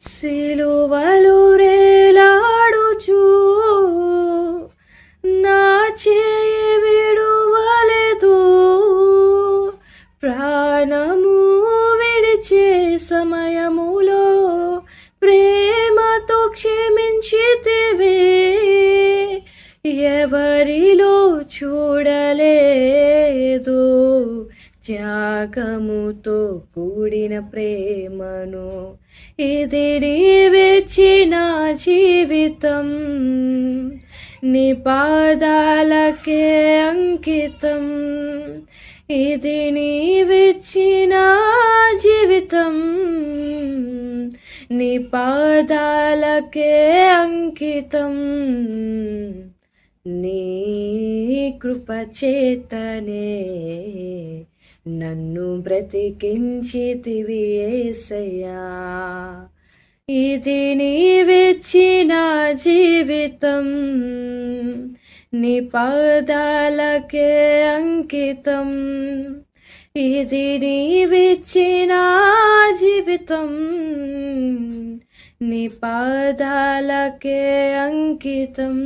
సిలువలు రేలాడుచు నా చేయి విడువలేదు, ప్రాణము విడిచే సమయములో ప్రేమతో క్షమించితివే. ఎవరిలో చూడలేదు త్యాగముతో కూడిన ప్రేమను, ఇది నీవిచ్చిన జీవితం, నీ పాదాలకే అంకితం. ఇది నీవిచ్చిన జీవితం, నీ పాదాలకే అంకితం. నీ కృప చేతనే నన్ను బ్రతికించితివి యేసయ్యా. ఇది నీవిచ్చిన జీవితం, నీ పాదాలకే అంకితం. ఇది నీవిచ్చిన జీవితం, నీ పాదాలకే అంకితం.